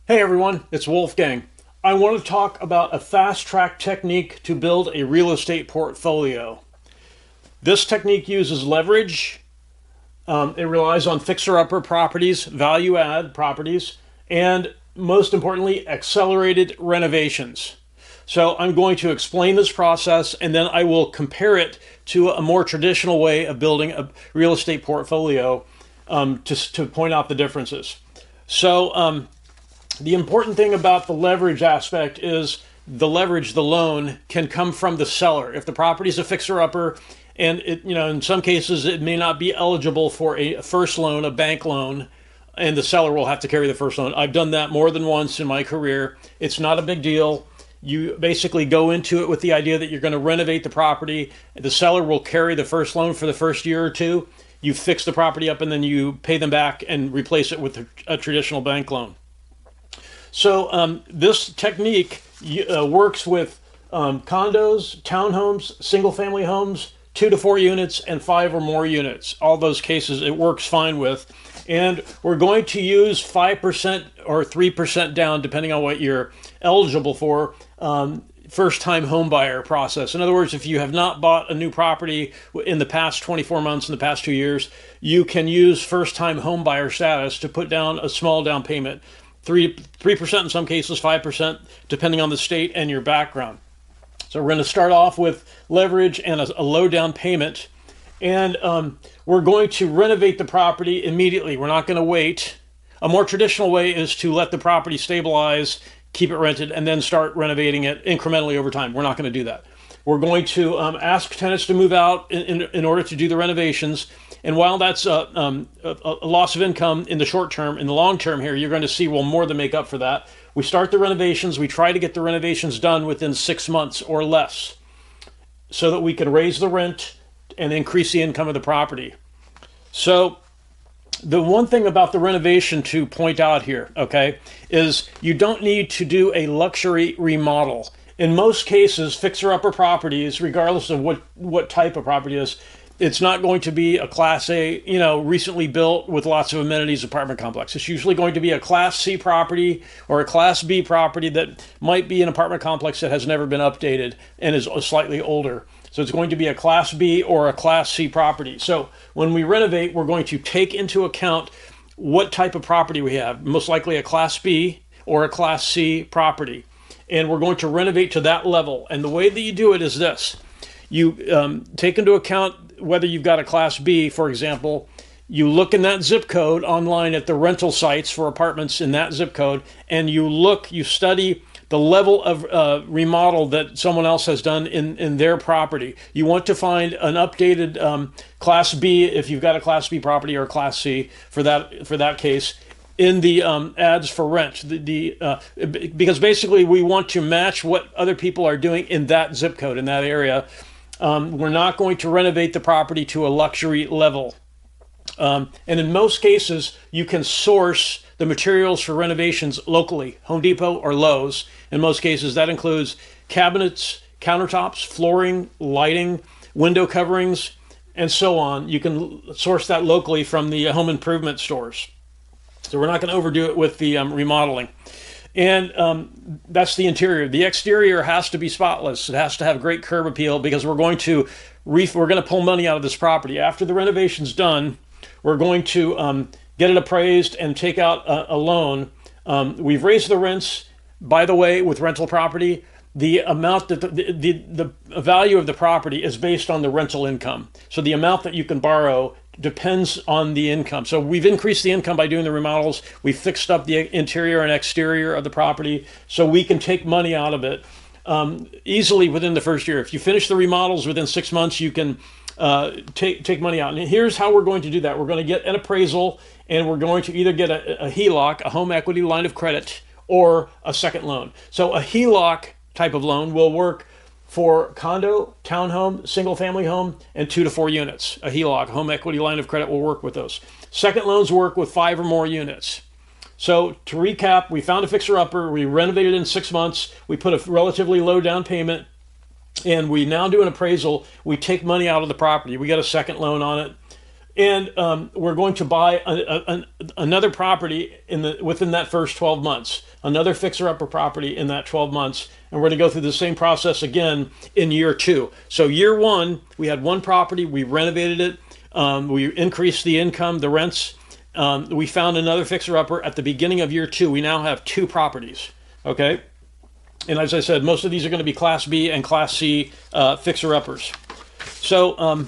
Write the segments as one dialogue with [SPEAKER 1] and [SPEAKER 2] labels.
[SPEAKER 1] Hey everyone, it's Wolfgang. I want to talk about a fast track technique to build a real estate portfolio. This technique uses leverage. It relies on fixer-upper properties, value-add properties, and most importantly, accelerated renovations. So I'm going to explain this process and then I will compare it to a more traditional way of building a real estate portfolio to point out the differences. So the important thing about the leverage aspect is the leverage, the loan, can come from the seller. If the property is a fixer-upper, and in some cases it may not be eligible for a first loan, a bank loan, and the seller will have to carry the first loan. I've done that more than once in my career. It's not a big deal. You basically go into it with the idea that you're going to renovate the property. The seller will carry the first loan for the first year or two. You fix the property up and then you pay them back and replace it with a traditional bank loan. So this technique works with condos, townhomes, single-family homes, 2 to 4 units, and 5 or more units. All those cases it works fine with. And we're going to use 5% or 3% down, depending on what you're eligible for, first-time home buyer process. In other words, if you have not bought a new property in the past 24 months, in the past 2 years, you can use first-time home buyer status to put down a small down payment. 3% in some cases, 5%, depending on the state and your background. So we're going to start off with leverage and a low down payment. And we're going to renovate the property immediately. We're not going to wait. A more traditional way is to let the property stabilize, keep it rented, and then start renovating it incrementally over time. We're not going to do that. We're going to ask tenants to move out in order to do the renovations. And while that's a loss of income in the short term, in the long term here, you're going to see we'll more than make up for that. We start the renovations. We try to get the renovations done within 6 months or less so that we can raise the rent and increase the income of the property. So the one thing about the renovation to point out here, okay, is you don't need to do a luxury remodel. In most cases, fixer-upper properties, regardless of what type of property it is, it's not going to be a Class A, recently built with lots of amenities apartment complex. It's usually going to be a Class C property or a Class B property that might be an apartment complex that has never been updated and is slightly older. So it's going to be a Class B or a Class C property. So when we renovate, we're going to take into account what type of property we have, most likely a Class B or a Class C property. And we're going to renovate to that level. And the way that you do it is this. You take into account whether you've got a Class B, for example. You look in that zip code online at the rental sites for apartments in that zip code, and you study the level of remodel that someone else has done in their property. You want to find an updated Class B, if you've got a Class B property, or a Class C for that case, in the ads for rent, because basically we want to match what other people are doing in that zip code, in that area. We're not going to renovate the property to a luxury level. And in most cases, you can source the materials for renovations locally, Home Depot or Lowe's. In most cases, that includes cabinets, countertops, flooring, lighting, window coverings, and so on. You can source that locally from the home improvement stores. So we're not going to overdo it with the remodeling. And that's the interior. The exterior has to be spotless. It has to have great curb appeal because we're going to pull money out of this property. After the renovation's done, we're going to get it appraised and take out a loan. We've raised the rents. By the way, with rental property, the amount that the value of the property is based on the rental income. So the amount that you can borrow depends on the income. So we've increased the income by doing the remodels. We fixed up the interior and exterior of the property so we can take money out of it easily within the first year. If you finish the remodels within 6 months, you can take money out. And here's how we're going to do that. We're going to get an appraisal, and we're going to either get a HELOC, a home equity line of credit, or a second loan. So a HELOC type of loan will work for condo, townhome, single-family home, and 2 to 4 units. A HELOC, home equity line of credit, will work with those. Second loans work with 5 or more units. So to recap, we found a fixer-upper, we renovated in 6 months, we put a relatively low down payment, and we now do an appraisal. We take money out of the property. We get a second loan on it. And we're going to buy another property within that first 12 months, another fixer-upper property in that 12 months, and we're going to go through the same process again in year 2. So year 1, we had one property, we renovated it, we increased the income, the rents, we found another fixer-upper. At the beginning of year 2, we now have 2 properties, okay? And as I said, most of these are going to be Class B and Class C fixer-uppers. So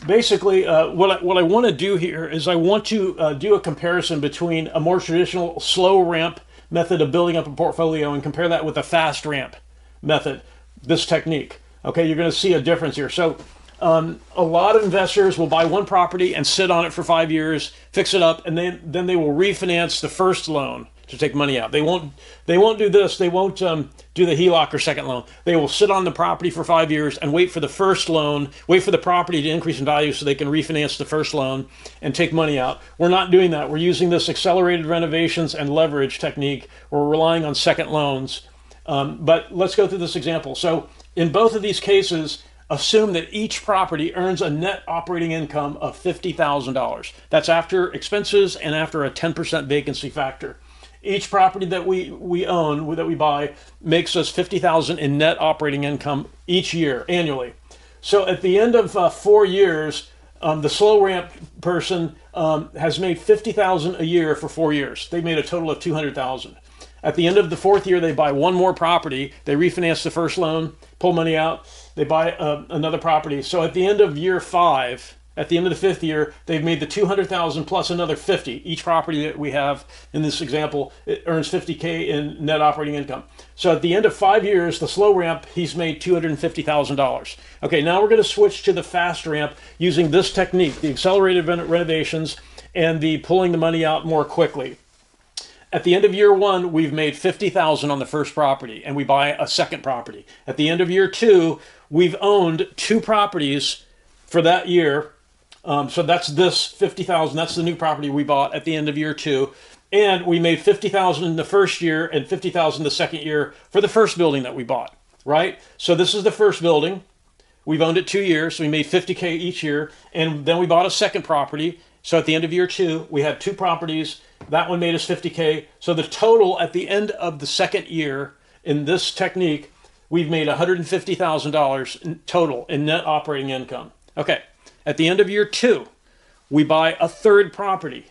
[SPEAKER 1] basically, what I want to do here is I want to do a comparison between a more traditional slow ramp method of building up a portfolio and compare that with a fast ramp method, this technique. Okay, you're going to see a difference here. So a lot of investors will buy one property and sit on it for 5 years, fix it up, and then they will refinance the first loan to take money out. They won't do this. They won't do the HELOC or second loan. They will sit on the property for 5 years and wait for the first loan, wait for the property to increase in value so they can refinance the first loan and take money out. We're not doing that. We're using this accelerated renovations and leverage technique. We're relying on second loans. But let's go through this example. So in both of these cases, assume that each property earns a net operating income of $50,000. That's after expenses and after a 10% vacancy factor. Each property that we own, that we buy, makes us $50,000 in net operating income each year, annually. So at the end of 4 years, the slow ramp person has made $50,000 a year for 4 years. They made a total of $200,000. At the end of the 4th year, they buy one more property. They refinance the first loan, pull money out. They buy another property. So at the end of year 5, at the end of the 5th year, they've made the $200,000 plus another $50,000. Each property that we have in this example, it earns $50K in net operating income. So at the end of 5 years, the slow ramp, he's made $250,000. Okay, now we're going to switch to the fast ramp using this technique, the accelerated renovations and the pulling the money out more quickly. At the end of year 1, we've made $50,000 on the first property, and we buy a second property. At the end of year 2, we've owned 2 properties for that year. So that's this $50,000. That's the new property we bought at the end of year 2. And we made $50,000 in the first year and $50,000 the second year for the first building that we bought, right? So this is the first building. We've owned it 2 years, so we made $50K each year. And then we bought a second property. So at the end of year 2, we had 2 properties. That one made us $50K. So the total at the end of the second year in this technique, we've made $150,000 in total in net operating income. Okay. At the end of year 2, we buy a third property.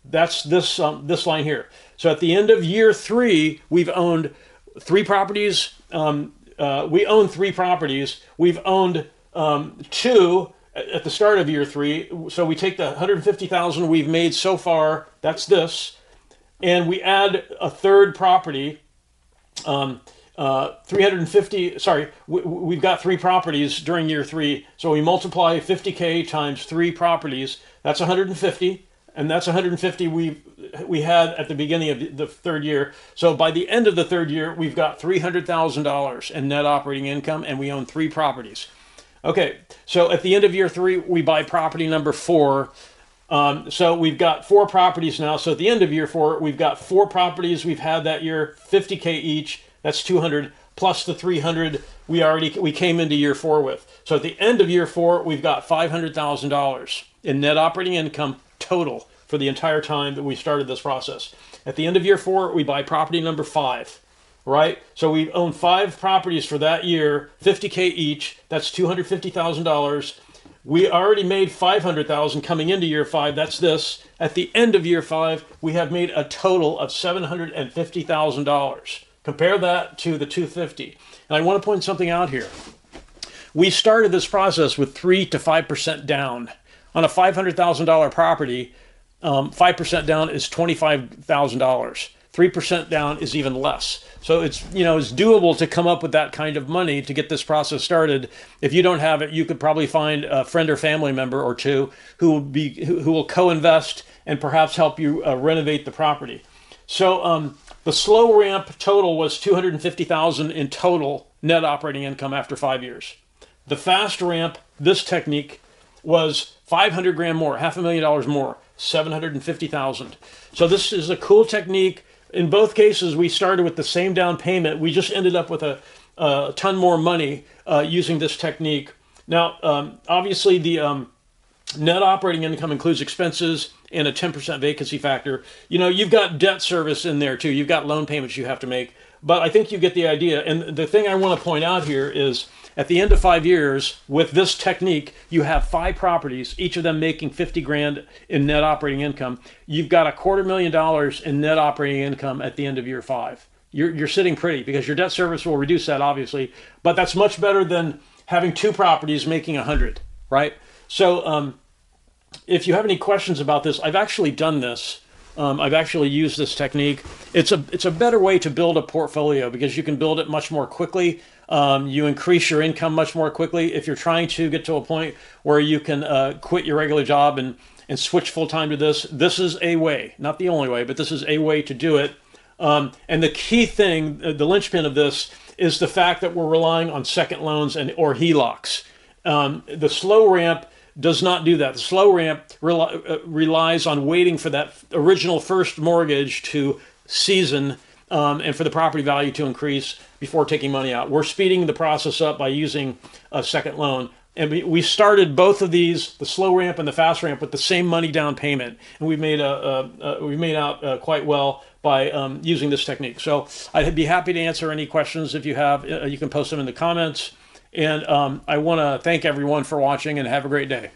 [SPEAKER 1] That's this line here. So at the end of year 3, we've owned 3 properties. We own 3 properties. We've owned 2 at the start of year 3. So we take the $150,000 we've made so far. That's this, and we add a third property. 350, sorry, we've got 3 properties during year 3. So we multiply 50K times 3 properties. That's 150, and that's 150 we had at the beginning of the 3rd year. So by the end of the 3rd year, we've got $300,000 in net operating income, and we own 3 properties. Okay, so at the end of year 3, we buy property number 4. So we've got 4 properties now. So at the end of year 4, we've got 4 properties we've had that year, 50K each. That's 200 plus the 300 we came into year 4 with. So at the end of year 4, we've got $500,000 in net operating income total for the entire time that we started this process. At the end of year 4, we buy property number 5, right? So we own 5 properties for that year, 50K each. That's $250,000. We already made $500,000 coming into year 5. That's this. At the end of year 5, we have made a total of $750,000. Compare that to the 250. And I want to point something out here. We started this process with 3 to 5% down. On a $500,000 property, 5% down is $25,000. 3% down is even less. So it's doable to come up with that kind of money to get this process started. If you don't have it, you could probably find a friend or family member or 2 who will co-invest and perhaps help you renovate the property. So the slow ramp total was $250,000 in total net operating income after 5 years. The fast ramp, this technique, was $500,000 more, $500,000 more, $750,000. So this is a cool technique. In both cases, we started with the same down payment. We just ended up with a ton more money using this technique. Now, obviously, the Net operating income includes expenses and a 10% vacancy factor. You know, you've got debt service in there too. You've got loan payments you have to make. But I think you get the idea. And the thing I want to point out here is at the end of 5 years, with this technique, you have 5 properties, each of them making 50 grand in net operating income. You've got $250,000 in net operating income at the end of year 5. You're sitting pretty because your debt service will reduce that, obviously. But that's much better than having 2 properties making 100, right? So if you have any questions about this, I've actually done this. I've actually used this technique. It's a better way to build a portfolio because you can build it much more quickly. You increase your income much more quickly. If you're trying to get to a point where you can quit your regular job and switch full-time to this is a way, not the only way, but this is a way to do it. And the key thing, the linchpin of this, is the fact that we're relying on second loans or HELOCs. The slow ramp does not do that. The slow ramp relies on waiting for that original first mortgage to season and for the property value to increase before taking money out. We're speeding the process up by using a second loan. And we started both of these, the slow ramp and the fast ramp, with the same money down payment. And we've made out quite well by using this technique. So I'd be happy to answer any questions if you have. You can post them in the comments. And I want to thank everyone for watching and have a great day.